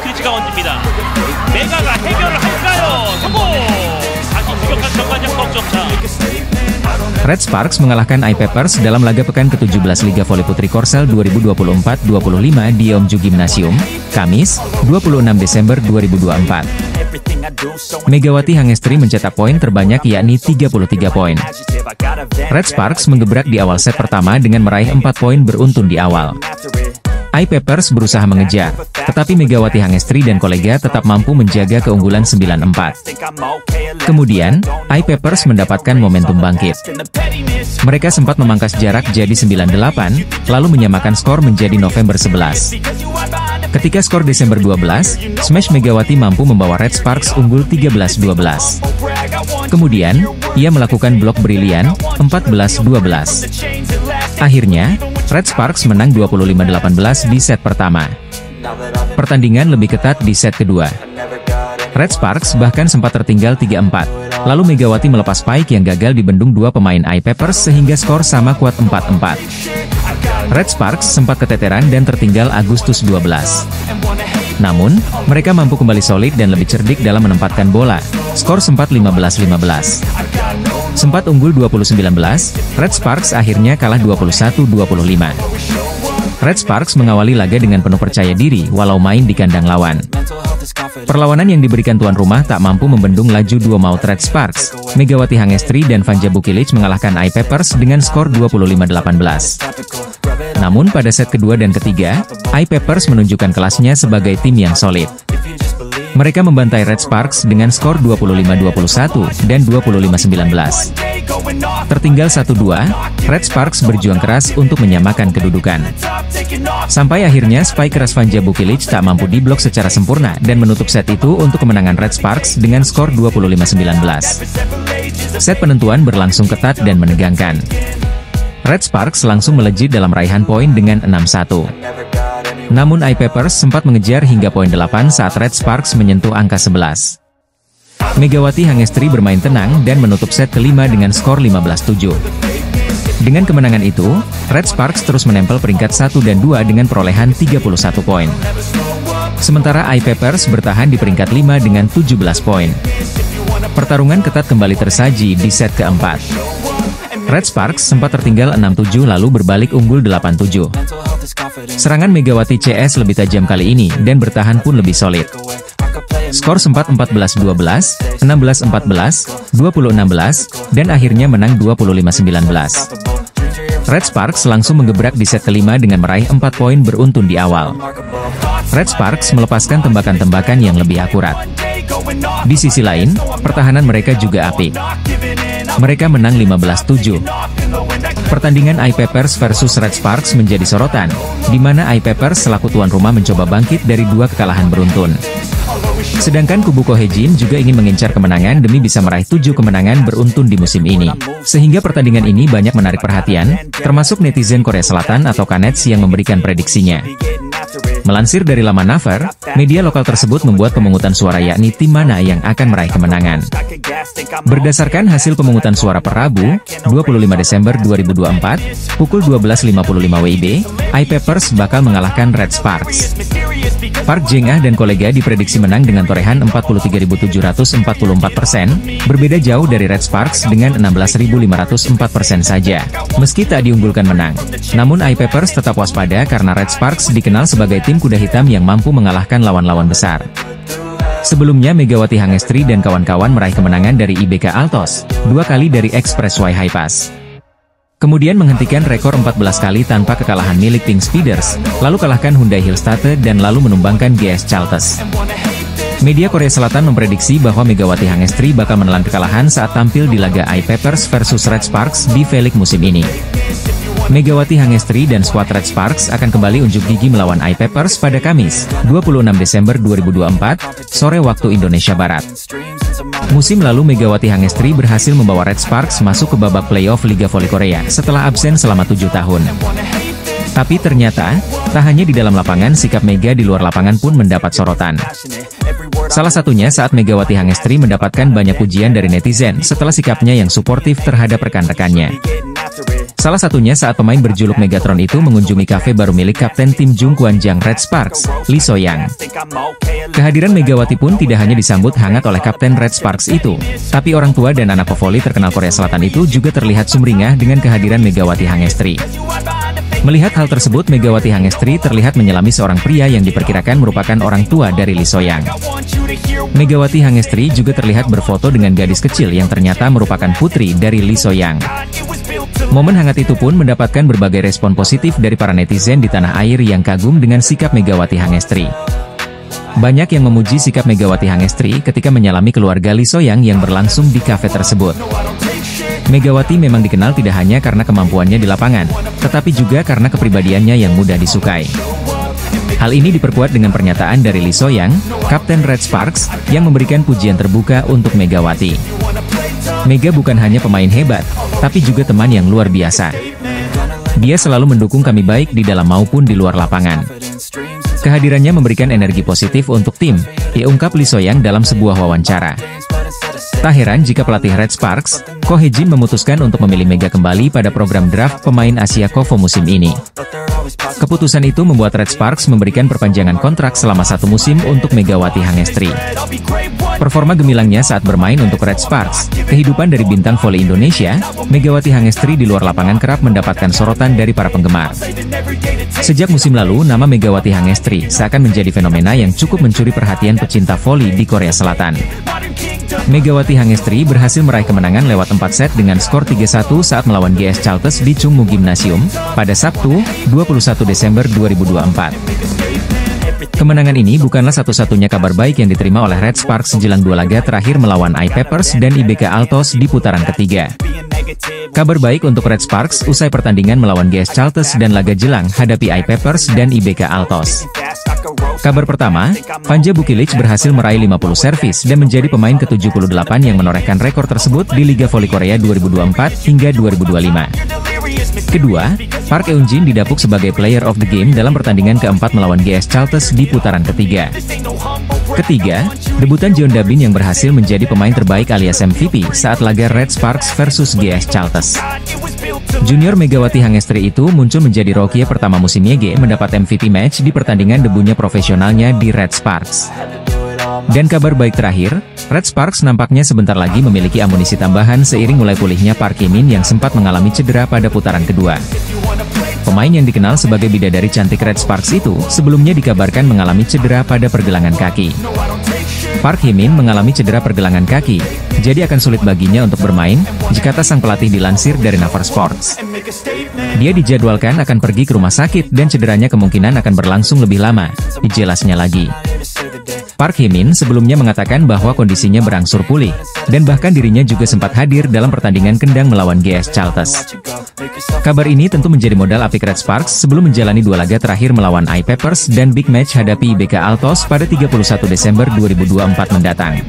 크리즈가 얹습니다. 메가가 해결을 할까요? 성공! 다시 추격한 전반전 석점차. Red Sparks mengalahkan iPapers dalam laga pekan ke-17 Liga Voli Putri Korsel 2024-25 di Yeomju Gymnasium, Kamis, 26 Desember 2024. Megawati Hangestri mencetak poin terbanyak yakni 33 poin. Red Sparks menggebrak di awal set pertama dengan meraih 4 poin beruntun di awal. iPapers berusaha mengejar, tetapi Megawati Hangestri dan kolega tetap mampu menjaga keunggulan 9-4. Kemudian, iPapers mendapatkan momentum bangkit. Mereka sempat memangkas jarak jadi 9-8, lalu menyamakan skor menjadi November 11. Ketika skor Desember 12, Smash Megawati mampu membawa Red Sparks unggul 13-12. Kemudian, ia melakukan blok brilian, 14-12. Akhirnya, Red Sparks menang 25-18 di set pertama. Pertandingan lebih ketat di set kedua. Red Sparks bahkan sempat tertinggal 3-4. Lalu Megawati melepas spike yang gagal dibendung dua pemain iPapers sehingga skor sama kuat 4-4. Red Sparks sempat keteteran dan tertinggal Agustus 12. Namun, mereka mampu kembali solid dan lebih cerdik dalam menempatkan bola. Skor sempat 15-15. Sempat unggul 20-19, Red Sparks akhirnya kalah 21-25. Red Sparks mengawali laga dengan penuh percaya diri walau main di kandang lawan. Perlawanan yang diberikan tuan rumah tak mampu membendung laju dua maut Red Sparks. Megawati Hangestri dan Vanja Bukilic mengalahkan iPapers dengan skor 25-18. Namun pada set kedua dan ketiga, iPapers menunjukkan kelasnya sebagai tim yang solid. Mereka membantai Red Sparks dengan skor 25-21 dan 25-19. Tertinggal 1-2, Red Sparks berjuang keras untuk menyamakan kedudukan. Sampai akhirnya spike keras Vanja Bukilic tak mampu diblok secara sempurna dan menutup set itu untuk kemenangan Red Sparks dengan skor 25-19. Set penentuan berlangsung ketat dan menegangkan. Red Sparks langsung melejit dalam raihan poin dengan 6-1. Namun iPapers sempat mengejar hingga poin 8 saat Red Sparks menyentuh angka 11. Megawati Hangestri bermain tenang dan menutup set kelima dengan skor 15-7. Dengan kemenangan itu, Red Sparks terus menempel peringkat 1 dan 2 dengan perolehan 31 poin. Sementara iPapers bertahan di peringkat 5 dengan 17 poin. Pertarungan ketat kembali tersaji di set keempat. Red Sparks sempat tertinggal 6-7 lalu berbalik unggul 8-7. Serangan Megawati CS lebih tajam kali ini dan bertahan pun lebih solid. Skor sempat 14-12, 16-14, 20-16, dan akhirnya menang 25-19. Red Sparks langsung menggebrak di set kelima dengan meraih 4 poin beruntun di awal. Red Sparks melepaskan tembakan-tembakan yang lebih akurat. Di sisi lain, pertahanan mereka juga apik. Mereka menang 15-7. Pertandingan iPapers versus Red Sparks menjadi sorotan, di mana iPapers selaku tuan rumah mencoba bangkit dari dua kekalahan beruntun. Sedangkan kubu Kohejin juga ingin mengincar kemenangan demi bisa meraih 7 kemenangan beruntun di musim ini. Sehingga pertandingan ini banyak menarik perhatian, termasuk netizen Korea Selatan atau Kanets yang memberikan prediksinya. Melansir dari laman Naver, media lokal tersebut membuat pemungutan suara yakni tim mana yang akan meraih kemenangan. Berdasarkan hasil pemungutan suara per Rabu, 25 Desember 2024, pukul 12.55 WIB, iPapers bakal mengalahkan Red Sparks. Park Jeng-ah dan kolega diprediksi menang dengan torehan 43.744%, berbeda jauh dari Red Sparks dengan 16.504% saja. Meski tak diunggulkan menang, namun iPapers tetap waspada karena Red Sparks dikenal sebagai tim kuda hitam yang mampu mengalahkan lawan-lawan besar. Sebelumnya Megawati Hangestri dan kawan-kawan meraih kemenangan dari IBK Altos, 2 kali dari Expressway High Pass. Kemudian menghentikan rekor 14 kali tanpa kekalahan milik Pink Speeders, lalu kalahkan Hyundai Hillstate dan lalu menumbangkan GS Chalters. Media Korea Selatan memprediksi bahwa Megawati Hangestri bakal menelan kekalahan saat tampil di laga iPapers versus Red Sparks di V-League musim ini. Megawati Hangestri dan skuad Red Sparks akan kembali unjuk gigi melawan iPapers pada Kamis, 26 Desember 2024, sore waktu Indonesia Barat. Musim lalu Megawati Hangestri berhasil membawa Red Sparks masuk ke babak playoff Liga Voli Korea setelah absen selama 7 tahun. Tapi ternyata, tak hanya di dalam lapangan sikap Mega di luar lapangan pun mendapat sorotan. Salah satunya saat Megawati Hangestri mendapatkan banyak pujian dari netizen setelah sikapnya yang suportif terhadap rekan-rekannya. Salah satunya saat pemain berjuluk Megatron itu mengunjungi kafe baru milik kapten tim Jungkwanjang Red Sparks, Lee So-young. Kehadiran Megawati pun tidak hanya disambut hangat oleh kapten Red Sparks itu, tapi orang tua dan anak pevoli terkenal Korea Selatan itu juga terlihat sumringah dengan kehadiran Megawati Hangestri. Melihat hal tersebut, Megawati Hangestri terlihat menyelami seorang pria yang diperkirakan merupakan orang tua dari Lee So-young. Megawati Hangestri juga terlihat berfoto dengan gadis kecil yang ternyata merupakan putri dari Lee So-young. Momen hangat itu pun mendapatkan berbagai respon positif dari para netizen di tanah air yang kagum dengan sikap Megawati Hangestri. Banyak yang memuji sikap Megawati Hangestri ketika menyalami keluarga Lee So-young yang berlangsung di kafe tersebut. Megawati memang dikenal tidak hanya karena kemampuannya di lapangan, tetapi juga karena kepribadiannya yang mudah disukai. Hal ini diperkuat dengan pernyataan dari Lee So-young, kapten Red Sparks, yang memberikan pujian terbuka untuk Megawati. Mega bukan hanya pemain hebat, tapi juga teman yang luar biasa. Dia selalu mendukung kami baik di dalam maupun di luar lapangan. Kehadirannya memberikan energi positif untuk tim, diungkap Lee So-young dalam sebuah wawancara. Tak heran jika pelatih Red Sparks, Ko Hae-jin memutuskan untuk memilih Mega kembali pada program draft pemain Asia Kovo musim ini. Keputusan itu membuat Red Sparks memberikan perpanjangan kontrak selama 1 musim untuk Megawati Hangestri. Performa gemilangnya saat bermain untuk Red Sparks, kehidupan dari bintang voli Indonesia, Megawati Hangestri di luar lapangan kerap mendapatkan sorotan dari para penggemar. Sejak musim lalu, nama Megawati Hangestri seakan menjadi fenomena yang cukup mencuri perhatian pecinta voli di Korea Selatan. Megawati Hangestri berhasil meraih kemenangan lewat 4 set dengan skor 3-1 saat melawan GS Chalters di Chungmu Gymnasium pada Sabtu, 21 Desember 2024. Kemenangan ini bukanlah satu-satunya kabar baik yang diterima oleh Red Sparks jelang 2 laga terakhir melawan I-Peppers dan IBK Altos di putaran ketiga. Kabar baik untuk Red Sparks usai pertandingan melawan GS Chalters dan laga jelang hadapi I-Peppers dan IBK Altos. Kabar pertama, Panja Bukilic berhasil meraih 50 servis dan menjadi pemain ke-78 yang menorehkan rekor tersebut di Liga Voli Korea 2024 hingga 2025. Kedua, Park Eun-jin didapuk sebagai Player of the Game dalam pertandingan keempat melawan GS Chalters di putaran ketiga. Ketiga, debutan Jeon Da-bin yang berhasil menjadi pemain terbaik alias MVP saat laga Red Sparks versus GS Chalters. Junior Megawati Hangestri itu muncul menjadi rookie pertama musim YG mendapat MVP match di pertandingan debunya profesionalnya di Red Sparks. Dan kabar baik terakhir, Red Sparks nampaknya sebentar lagi memiliki amunisi tambahan seiring mulai pulihnya Park Hye-min yang sempat mengalami cedera pada putaran kedua. Pemain yang dikenal sebagai bidadari cantik Red Sparks itu sebelumnya dikabarkan mengalami cedera pada pergelangan kaki. Park Hye-min mengalami cedera pergelangan kaki, jadi akan sulit baginya untuk bermain, jika sang pelatih dilansir dari Naver Sports. Dia dijadwalkan akan pergi ke rumah sakit dan cederanya kemungkinan akan berlangsung lebih lama, dijelasnya lagi. Park Hye-min sebelumnya mengatakan bahwa kondisinya berangsur pulih, dan bahkan dirinya juga sempat hadir dalam pertandingan kendang melawan GS Chalters. Kabar ini tentu menjadi modal apik Red Sparks sebelum menjalani 2 laga terakhir melawan I-Peppers dan big match hadapi IBK Altos pada 31 Desember 2024 mendatang.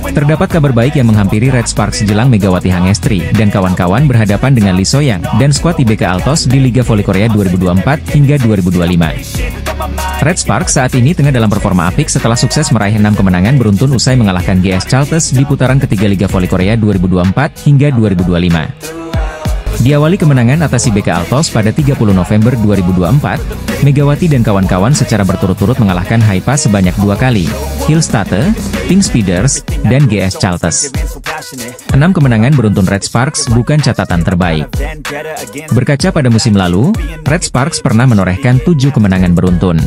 Terdapat kabar baik yang menghampiri Red Sparks jelang Megawati Hangestri dan kawan-kawan berhadapan dengan Lee So-young dan skuad IBK Altos di Liga Voli Korea 2024 hingga 2025. Red Sparks saat ini tengah dalam performa apik setelah sukses meraih 6 kemenangan beruntun usai mengalahkan GS Chalters di putaran ketiga Liga Voli Korea 2024 hingga 2025. Diawali kemenangan atas IBK Altos pada 30 November 2024, Megawati dan kawan-kawan secara berturut-turut mengalahkan Haipa sebanyak 2 kali, Hillstatte, Pink Speeders, dan GS Chalters. 6 kemenangan beruntun Red Sparks bukan catatan terbaik. Berkaca pada musim lalu, Red Sparks pernah menorehkan 7 kemenangan beruntun.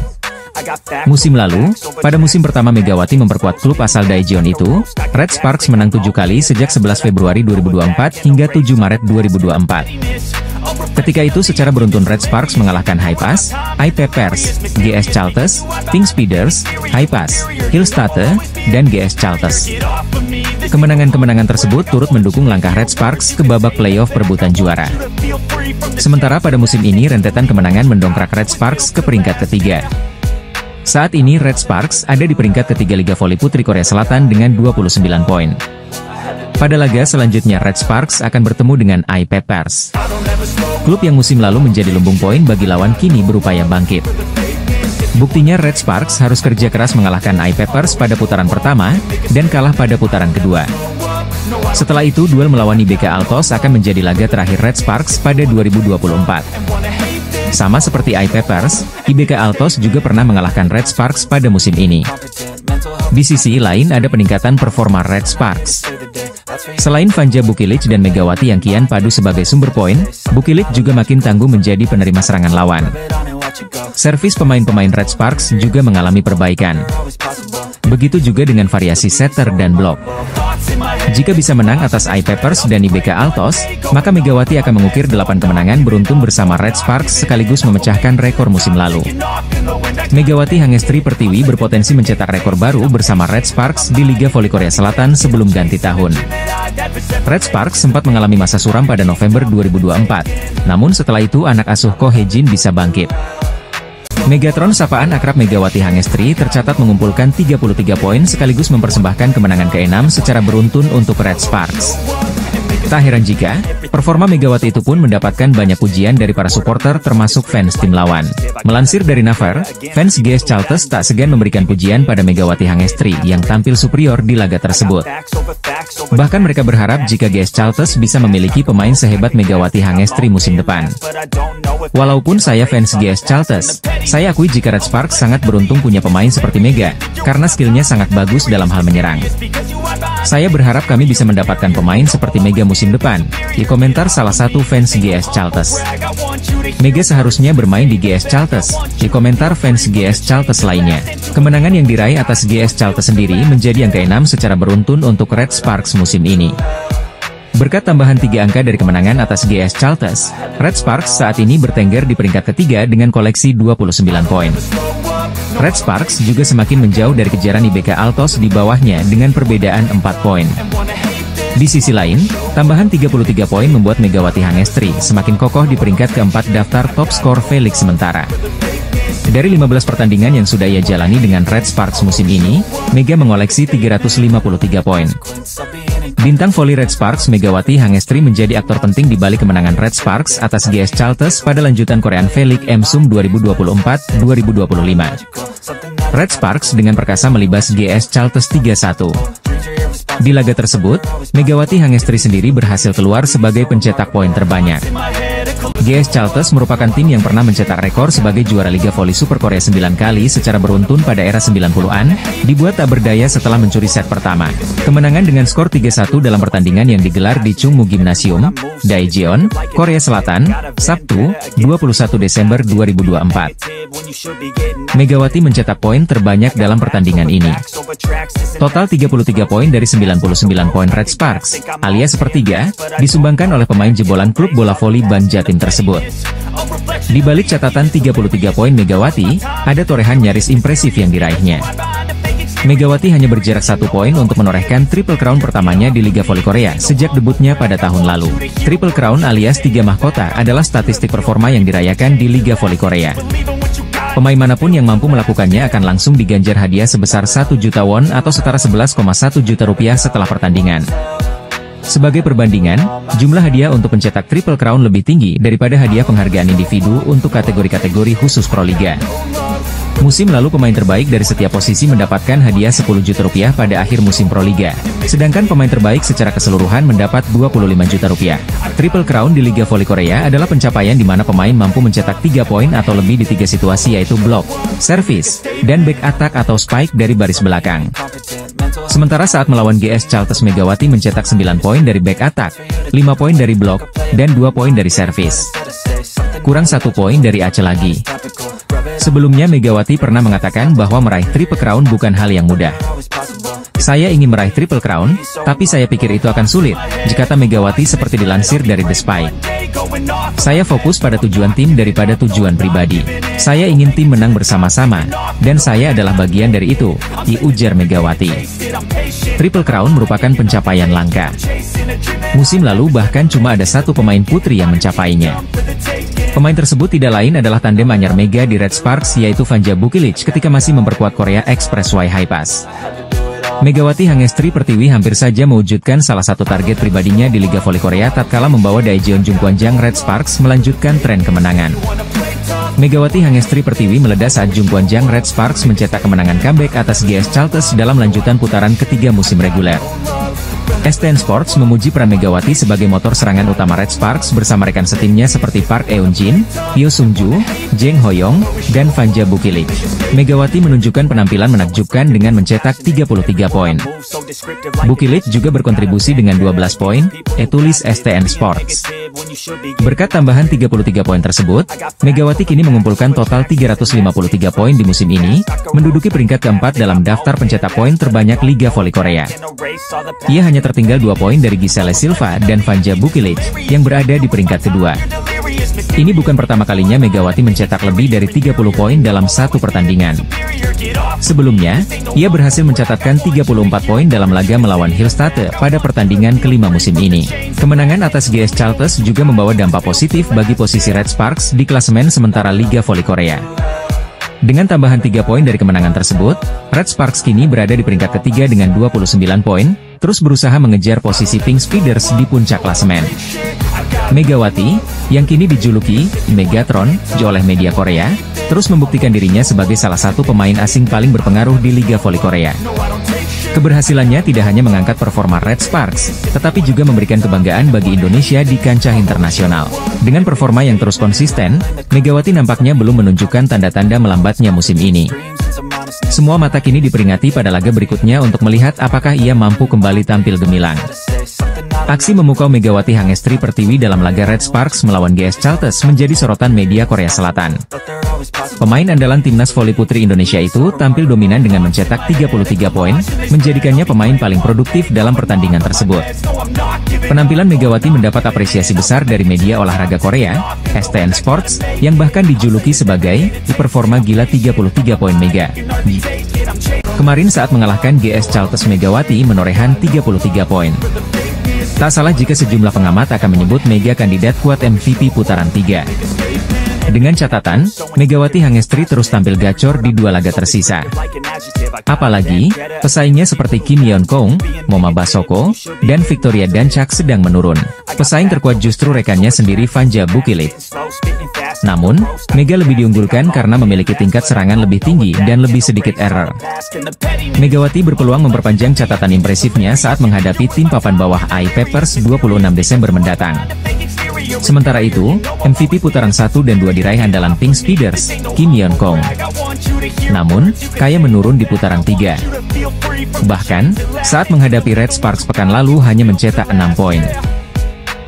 Musim lalu, pada musim pertama Megawati memperkuat klub asal Daejeon itu, Red Sparks menang 7 kali sejak 11 Februari 2024 hingga 7 Maret 2024. Ketika itu secara beruntun Red Sparks mengalahkan Haipas, I-Peppers, GS Chalters, Pink Speeders, Haipas, Hillstatte, dan GS Chalters. Kemenangan-kemenangan tersebut turut mendukung langkah Red Sparks ke babak playoff perebutan juara. Sementara pada musim ini rentetan kemenangan mendongkrak Red Sparks ke peringkat ketiga. Saat ini Red Sparks ada di peringkat ketiga Liga Voli Putri Korea Selatan dengan 29 poin. Pada laga selanjutnya Red Sparks akan bertemu dengan I-Peppers. Klub yang musim lalu menjadi lumbung poin bagi lawan kini berupaya bangkit. Buktinya Red Sparks harus kerja keras mengalahkan I-Peppers pada putaran pertama, dan kalah pada putaran kedua. Setelah itu duel melawan IBK Altos akan menjadi laga terakhir Red Sparks pada 2024. Sama seperti iPeppers, IBK Altos juga pernah mengalahkan Red Sparks pada musim ini. Di sisi lain ada peningkatan performa Red Sparks. Selain Vanja Bukilic dan Megawati yang kian padu sebagai sumber poin, Bukilic juga makin tangguh menjadi penerima serangan lawan. Servis pemain-pemain Red Sparks juga mengalami perbaikan. Begitu juga dengan variasi setter dan blok. Jika bisa menang atas iPeppers dan IBK Altos, maka Megawati akan mengukir 8 kemenangan beruntun bersama Red Sparks sekaligus memecahkan rekor musim lalu. Megawati Hangestri Pertiwi berpotensi mencetak rekor baru bersama Red Sparks di Liga Voli Korea Selatan sebelum ganti tahun. Red Sparks sempat mengalami masa suram pada November 2024, namun setelah itu anak asuh Ko Hye-jin bisa bangkit. Megatron sapaan akrab Megawati Hangestri tercatat mengumpulkan 33 poin sekaligus mempersembahkan kemenangan ke-6 secara beruntun untuk Red Sparks. Tak heran jika performa Megawati itu pun mendapatkan banyak pujian dari para supporter termasuk fans tim lawan. Melansir dari Naver, fans GS Chalters tak segan memberikan pujian pada Megawati Hangestri yang tampil superior di laga tersebut. Bahkan mereka berharap jika GS Chalters bisa memiliki pemain sehebat Megawati Hangestri musim depan. Walaupun saya fans GS Chalters, saya akui jika Red Sparks sangat beruntung punya pemain seperti Mega, karena skillnya sangat bagus dalam hal menyerang. Saya berharap kami bisa mendapatkan pemain seperti Mega musim depan, di komentar salah satu fans GS Chalters. Mega seharusnya bermain di GS Chalters, di komentar fans GS Chalters lainnya. Kemenangan yang diraih atas GS Chalters sendiri menjadi yang ke-6 secara beruntun untuk Red Sparks musim ini. Berkat tambahan 3 angka dari kemenangan atas GS Chalters, Red Sparks saat ini bertengger di peringkat ketiga dengan koleksi 29 poin. Red Sparks juga semakin menjauh dari kejaran IBK Altos di bawahnya dengan perbedaan 4 poin. Di sisi lain, tambahan 33 poin membuat Megawati Hangestri semakin kokoh di peringkat keempat daftar top skor Felix sementara. Dari 15 pertandingan yang sudah ia jalani dengan Red Sparks musim ini, Mega mengoleksi 353 poin. Bintang voli Red Sparks Megawati Hangestri menjadi aktor penting di balik kemenangan Red Sparks atas GS Chalters pada lanjutan Korean Felix Emsum 2024-2025. Red Sparks dengan perkasa melibas GS Chalters 3-1. Di laga tersebut, Megawati Hangestri sendiri berhasil keluar sebagai pencetak poin terbanyak. GS Chalters merupakan tim yang pernah mencetak rekor sebagai juara Liga Voli Super Korea 9 kali secara beruntun pada era 90-an, dibuat tak berdaya setelah mencuri set pertama. Kemenangan dengan skor 3-1 dalam pertandingan yang digelar di Chungmu Gymnasium, Daejeon, Korea Selatan, Sabtu, 21 Desember 2024. Megawati mencetak poin terbanyak dalam pertandingan ini. Total 33 poin dari 99 poin Red Sparks, alias sepertiga, disumbangkan oleh pemain jebolan klub bola voli Ban Jatim tersebut. Di balik catatan 33 poin Megawati, ada torehan nyaris impresif yang diraihnya. Megawati hanya berjarak 1 poin untuk menorehkan Triple Crown pertamanya di Liga Voli Korea sejak debutnya pada tahun lalu. Triple Crown alias 3 mahkota adalah statistik performa yang dirayakan di Liga Voli Korea. Pemain manapun yang mampu melakukannya akan langsung diganjar hadiah sebesar 1 juta won atau setara 11,1 juta rupiah setelah pertandingan. Sebagai perbandingan, jumlah hadiah untuk pencetak Triple Crown lebih tinggi daripada hadiah penghargaan individu untuk kategori-kategori khusus Proliga. Musim lalu pemain terbaik dari setiap posisi mendapatkan hadiah 10 juta rupiah pada akhir musim Proliga, sedangkan pemain terbaik secara keseluruhan mendapat 25 juta rupiah. Triple Crown di Liga Voli Korea adalah pencapaian di mana pemain mampu mencetak 3 poin atau lebih di 3 situasi yaitu blok, service, dan back attack atau spike dari baris belakang. Sementara saat melawan GS Chalters Megawati mencetak 9 poin dari back attack, 5 poin dari blok, dan 2 poin dari service. Kurang 1 poin dari Aceh lagi. Sebelumnya Megawati pernah mengatakan bahwa meraih Triple Crown bukan hal yang mudah. Saya ingin meraih Triple Crown, tapi saya pikir itu akan sulit, kata Megawati seperti dilansir dari The Spy. Saya fokus pada tujuan tim daripada tujuan pribadi. Saya ingin tim menang bersama-sama, dan saya adalah bagian dari itu, ujar Megawati. Triple Crown merupakan pencapaian langka. Musim lalu bahkan cuma ada 1 pemain putri yang mencapainya. Pemain tersebut tidak lain adalah tandem anyar Mega di Red Sparks yaitu Vanja Bukilic ketika masih memperkuat Korea Expressway High Pass. Megawati Hangestri Pertiwi hampir saja mewujudkan salah satu target pribadinya di Liga Voli Korea tatkala membawa Daejeon Jungkwanjang Red Sparks melanjutkan tren kemenangan. Megawati Hangestri Pertiwi meledak saat Jungkwanjang Red Sparks mencetak kemenangan comeback atas GS Chalters dalam lanjutan putaran ketiga musim reguler. STN Sports memuji peran Megawati sebagai motor serangan utama Red Sparks bersama rekan setimnya seperti Park Eun-jin, Hyo Sung-ju, Jang Ho-young, dan Fanja Bukilik. Megawati menunjukkan penampilan menakjubkan dengan mencetak 33 poin. Bukilik juga berkontribusi dengan 12 poin, tulis STN Sports. Berkat tambahan 33 poin tersebut, Megawati kini mengumpulkan total 353 poin di musim ini, menduduki peringkat keempat dalam daftar pencetak poin terbanyak Liga Voli Korea. Ia hanya tertinggal 2 poin dari Giselle Silva dan Fanja Bukilik, yang berada di peringkat kedua. Ini bukan pertama kalinya Megawati mencetak lebih dari 30 poin dalam satu pertandingan. Sebelumnya, ia berhasil mencatatkan 34 poin dalam laga melawan Hillstate pada pertandingan kelima musim ini. Kemenangan atas GS Chalters juga membawa dampak positif bagi posisi Red Sparks di klasemen sementara Liga Voli Korea. Dengan tambahan 3 poin dari kemenangan tersebut, Red Sparks kini berada di peringkat ketiga dengan 29 poin, terus berusaha mengejar posisi Pink Speeders di puncak klasemen. Megawati, yang kini dijuluki Megatron oleh media Korea, terus membuktikan dirinya sebagai salah satu pemain asing paling berpengaruh di Liga Voli Korea. Keberhasilannya tidak hanya mengangkat performa Red Sparks, tetapi juga memberikan kebanggaan bagi Indonesia di kancah internasional. Dengan performa yang terus konsisten, Megawati nampaknya belum menunjukkan tanda-tanda melambatnya musim ini. Semua mata kini diperingati pada laga berikutnya untuk melihat apakah ia mampu kembali tampil gemilang. Aksi memukau Megawati Hangestri Pertiwi dalam laga Red Sparks melawan GS Chalters menjadi sorotan media Korea Selatan. Pemain andalan timnas voli putri Indonesia itu tampil dominan dengan mencetak 33 poin, menjadikannya pemain paling produktif dalam pertandingan tersebut. Penampilan Megawati mendapat apresiasi besar dari media olahraga Korea, STN Sports, yang bahkan dijuluki sebagai performa gila 33 poin Mega. Kemarin saat mengalahkan GS Chalters, Megawati menorehan 33 poin. Tak salah jika sejumlah pengamat akan menyebut Mega kandidat kuat MVP putaran 3. Dengan catatan, Megawati Hangestri terus tampil gacor di 2 laga tersisa. Apalagi, pesaingnya seperti Kim Yeon-kong, Moma Basoko, dan Victoria Dancak sedang menurun. Pesaing terkuat justru rekannya sendiri Fanja Bukilik. Namun, Mega lebih diunggulkan karena memiliki tingkat serangan lebih tinggi dan lebih sedikit error. Megawati berpeluang memperpanjang catatan impresifnya saat menghadapi tim papan bawah iPeppers 26 Desember mendatang. Sementara itu, MVP putaran 1 dan 2 diraih andalan Pink Speeders, Kim Yeon-kong. Namun, Kaya menurun di putaran 3. Bahkan, saat menghadapi Red Sparks pekan lalu hanya mencetak 6 poin.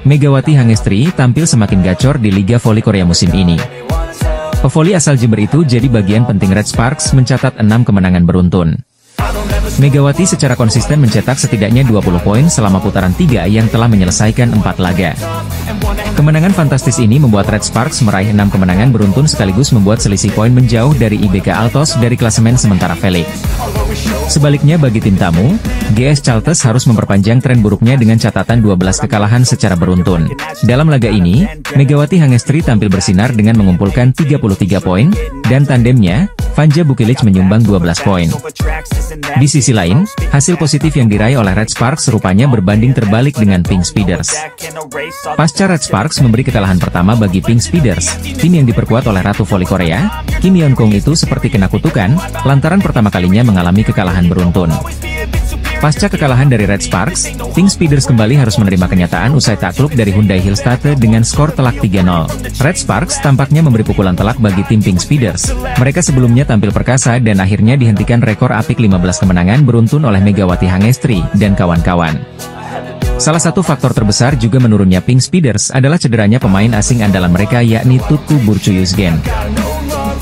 Megawati Hangestri tampil semakin gacor di Liga Voli Korea musim ini. Pevoli asal Jember itu jadi bagian penting Red Sparks mencatat 6 kemenangan beruntun. Megawati secara konsisten mencetak setidaknya 20 poin selama putaran 3 yang telah menyelesaikan 4 laga. Kemenangan fantastis ini membuat Red Sparks meraih 6 kemenangan beruntun sekaligus membuat selisih poin menjauh dari IBK Altos dari klasemen sementara Felix. Sebaliknya bagi tim tamu, GS Chalters harus memperpanjang tren buruknya dengan catatan 12 kekalahan secara beruntun. Dalam laga ini, Megawati Hangestri tampil bersinar dengan mengumpulkan 33 poin, dan tandemnya, Fanja Bukilik menyumbang 12 poin. Di sisi lain, hasil positif yang diraih oleh Red Sparks rupanya berbanding terbalik dengan Pink Speeders. Pasca Red Sparks memberi kekalahan pertama bagi Pink Speeders, tim yang diperkuat oleh Ratu Voli Korea, Kim Yeon-kong itu seperti kena kutukan, lantaran pertama kalinya mengalami kekalahan beruntun. Pasca kekalahan dari Red Sparks, Pink Speeders kembali harus menerima kenyataan usai takluk dari Hyundai Hillstate dengan skor telak 3-0. Red Sparks tampaknya memberi pukulan telak bagi tim Pink Speeders. Mereka sebelumnya tampil perkasa dan akhirnya dihentikan rekor apik 15 kemenangan beruntun oleh Megawati Hangestri dan kawan-kawan. Salah satu faktor terbesar juga menurunnya Pink Speeders adalah cederanya pemain asing andalan mereka yakni Tutku Burcu-Yuzgen.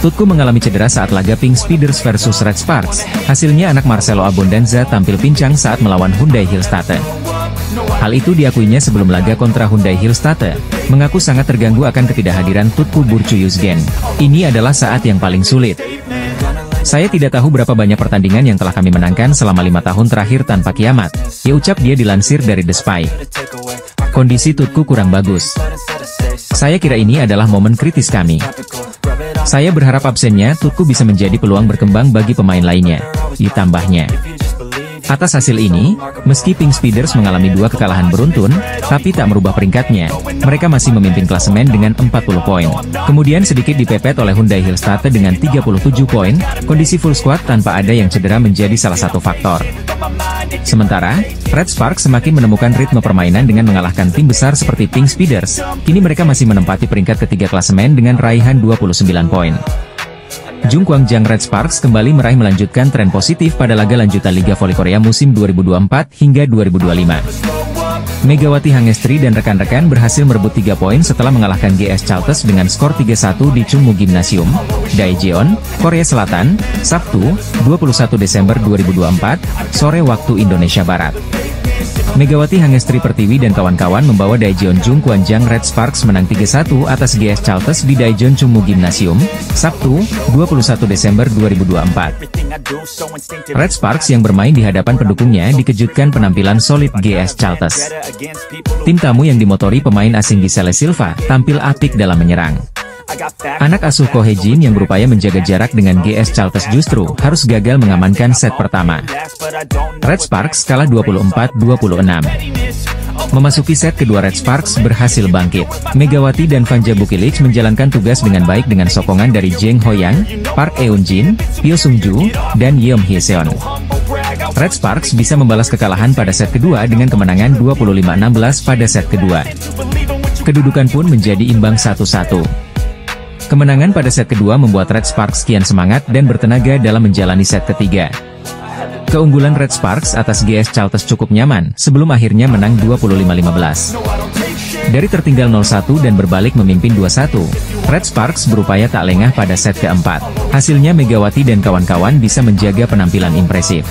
Tutku mengalami cedera saat laga Pink Speeders versus Red Sparks. Hasilnya anak Marcelo Abondanza tampil pincang saat melawan Hyundai Hillstate. Hal itu diakuinya sebelum laga kontra Hyundai Hillstate, mengaku sangat terganggu akan ketidakhadiran Tutku Burcu-Yuzgen. Ini adalah saat yang paling sulit. Saya tidak tahu berapa banyak pertandingan yang telah kami menangkan selama 5 tahun terakhir tanpa kiamat, ya ucap dia dilansir dari The Spy. Kondisi Tutku kurang bagus. Saya kira ini adalah momen kritis kami. Saya berharap absennya Tutku bisa menjadi peluang berkembang bagi pemain lainnya, ditambahnya. Atas hasil ini, meski Pink Speeders mengalami 2 kekalahan beruntun, tapi tak merubah peringkatnya. Mereka masih memimpin klasemen dengan 40 poin. Kemudian sedikit dipepet oleh Hyundai Hillstate dengan 37 poin, kondisi full squad tanpa ada yang cedera menjadi salah satu faktor. Sementara, Red Sparks semakin menemukan ritme permainan dengan mengalahkan tim besar seperti Pink Speeders. Kini mereka masih menempati peringkat ketiga klasemen dengan raihan 29 poin. Jungkwangjang Red Sparks kembali meraih melanjutkan tren positif pada laga lanjutan Liga Voli Korea musim 2024 hingga 2025. Megawati Hangestri dan rekan-rekan berhasil merebut 3 poin setelah mengalahkan GS Chalters dengan skor 3-1 di Chungmu Gymnasium, Daejeon, Korea Selatan, Sabtu, 21 Desember 2024, sore waktu Indonesia Barat. Megawati Hangestri Pertiwi dan kawan-kawan membawa Daejeon Jungkwangjang Red Sparks menang 3-1 atas GS Chalters di Daejeon Chungmu Gymnasium, Sabtu, 21 Desember 2024. Red Sparks yang bermain di hadapan pendukungnya dikejutkan penampilan solid GS Chalters. Tim tamu yang dimotori pemain asing Giselle Silva tampil apik dalam menyerang. Anak asuh Ko Hye-jin yang berupaya menjaga jarak dengan GS Chalters justru harus gagal mengamankan set pertama. Red Sparks kalah 24-26. Memasuki set kedua, Red Sparks berhasil bangkit. Megawati dan Vanja Bukilic menjalankan tugas dengan baik dengan sokongan dari Jeng Hoyang, Park Eun-jin, Pyo Sung-ju, dan Yeom Hye-seon. Red Sparks bisa membalas kekalahan pada set kedua dengan kemenangan 25-16 pada set kedua. Kedudukan pun menjadi imbang 1-1. Kemenangan pada set kedua membuat Red Sparks kian semangat dan bertenaga dalam menjalani set ketiga. Keunggulan Red Sparks atas GS Chalters cukup nyaman, sebelum akhirnya menang 25-15. Dari tertinggal 0-1 dan berbalik memimpin 2-1, Red Sparks berupaya tak lengah pada set keempat. Hasilnya Megawati dan kawan-kawan bisa menjaga penampilan impresif.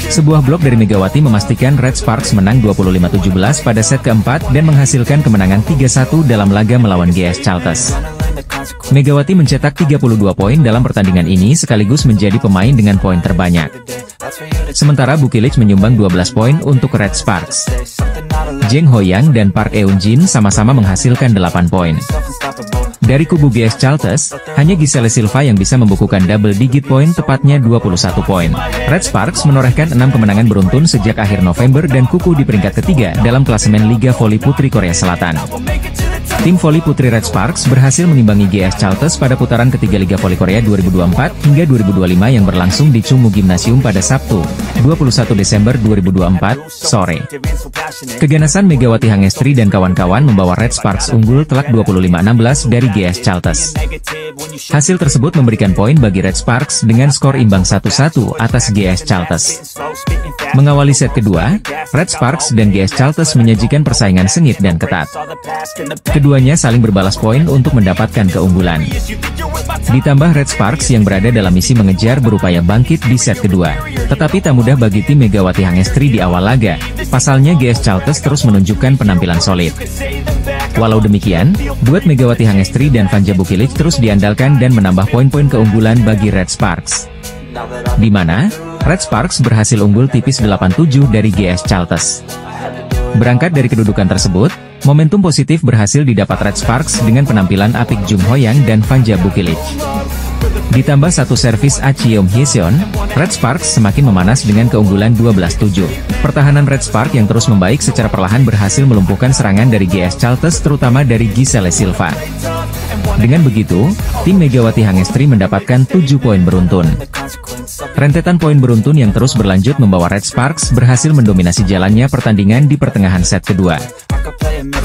Sebuah blok dari Megawati memastikan Red Sparks menang 25-17 pada set keempat dan menghasilkan kemenangan 3-1 dalam laga melawan GS Chalters. Megawati mencetak 32 poin dalam pertandingan ini sekaligus menjadi pemain dengan poin terbanyak. Sementara Bukilic menyumbang 12 poin untuk Red Sparks. Jeng Hoyang dan Park Eun-jin sama-sama menghasilkan 8 poin. Dari kubu GS Chalters, hanya Giselle Silva yang bisa membukukan double digit poin, tepatnya 21 poin. Red Sparks menorehkan 6 kemenangan beruntun sejak akhir November dan kukuh di peringkat ketiga dalam klasemen Liga Voli Putri Korea Selatan. Tim voli putri Red Sparks berhasil mengimbangi GS Chalters pada putaran ketiga Liga Voli Korea 2024 hingga 2025 yang berlangsung di Chungmu Gymnasium pada Sabtu, 21 Desember 2024, sore. Keganasan Megawati Hangestri dan kawan-kawan membawa Red Sparks unggul telak 25-16 dari GS Chalters. Hasil tersebut memberikan poin bagi Red Sparks dengan skor imbang 1-1 atas GS Chalters. Mengawali set kedua, Red Sparks dan GS Chalters menyajikan persaingan sengit dan ketat. Keduanya saling berbalas poin untuk mendapatkan keunggulan. Ditambah Red Sparks yang berada dalam misi mengejar berupaya bangkit di set kedua. Tetapi tak mudah bagi tim Megawati Hangestri di awal laga. Pasalnya GS Chalters terus menunjukkan penampilan solid. Walau demikian, duet Megawati Hangestri dan Vanja Bukilic terus diandalkan dan menambah poin-poin keunggulan bagi Red Sparks. Di mana, Red Sparks berhasil unggul tipis 8-7 dari GS Chalters. Berangkat dari kedudukan tersebut, momentum positif berhasil didapat Red Sparks dengan penampilan apik Jung Hoyang dan Vanja Bukilic. Ditambah satu servis Yeom Hye-seon, Red Sparks semakin memanas dengan keunggulan 12-7. Pertahanan Red Sparks yang terus membaik secara perlahan berhasil melumpuhkan serangan dari GS Chalters terutama dari Giselle Silva. Dengan begitu, tim Megawati Hangestri mendapatkan 7 poin beruntun. Rentetan poin beruntun yang terus berlanjut membawa Red Sparks berhasil mendominasi jalannya pertandingan di pertengahan set kedua.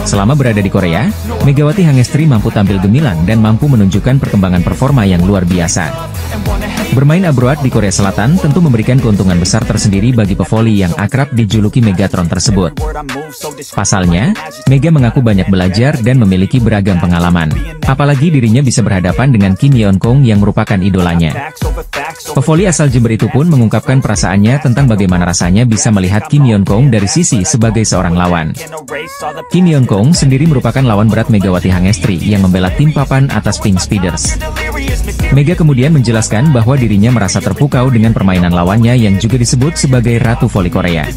Selama berada di Korea, Megawati Hangestri mampu tampil gemilang dan mampu menunjukkan perkembangan performa yang luar biasa. Bermain abroad di Korea Selatan tentu memberikan keuntungan besar tersendiri bagi pevoli yang akrab dijuluki Megatron tersebut. Pasalnya, Mega mengaku banyak belajar dan memiliki beragam pengalaman. Apalagi dirinya bisa berhadapan dengan Kim Yeon-kong yang merupakan idolanya. Pevoli asal Jember itu pun mengungkapkan perasaannya tentang bagaimana rasanya bisa melihat Kim Yeon-kong dari sisi sebagai seorang lawan. Kim Yeon-kong sendiri merupakan lawan berat Megawati Hangestri yang membela tim papan atas Pink Speeders. Mega kemudian menjelaskan bahwa dirinya merasa terpukau dengan permainan lawannya yang juga disebut sebagai Ratu Voli Korea.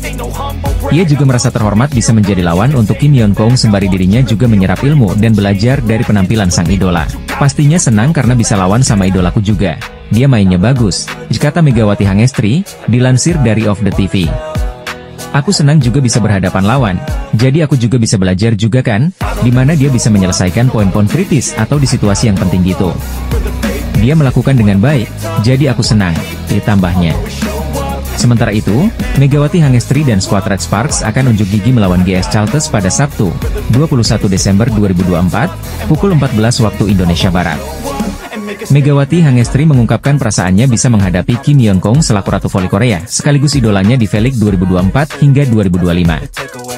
Ia juga merasa terhormat bisa menjadi lawan untuk Kim Yeon-kong sembari dirinya juga menyerap ilmu dan belajar dari penampilan sang idola. Pastinya senang karena bisa lawan sama idolaku juga. dia mainnya bagus, kata Megawati Hangestri, dilansir dari Off the TV. Aku senang juga bisa berhadapan lawan, jadi aku juga bisa belajar juga kan, dimana dia bisa menyelesaikan poin-poin kritis atau di situasi yang penting gitu. Dia melakukan dengan baik, jadi aku senang, ditambahnya. Sementara itu, Megawati Hangestri dan skuad Red Sparks akan unjuk gigi melawan GS Chalters pada Sabtu, 21 Desember 2024, pukul 14 waktu Indonesia Barat. Megawati Hangestri mengungkapkan perasaannya bisa menghadapi Kim Yeon Kong selaku Ratu Voli Korea, sekaligus idolanya di V-League 2024 hingga 2025.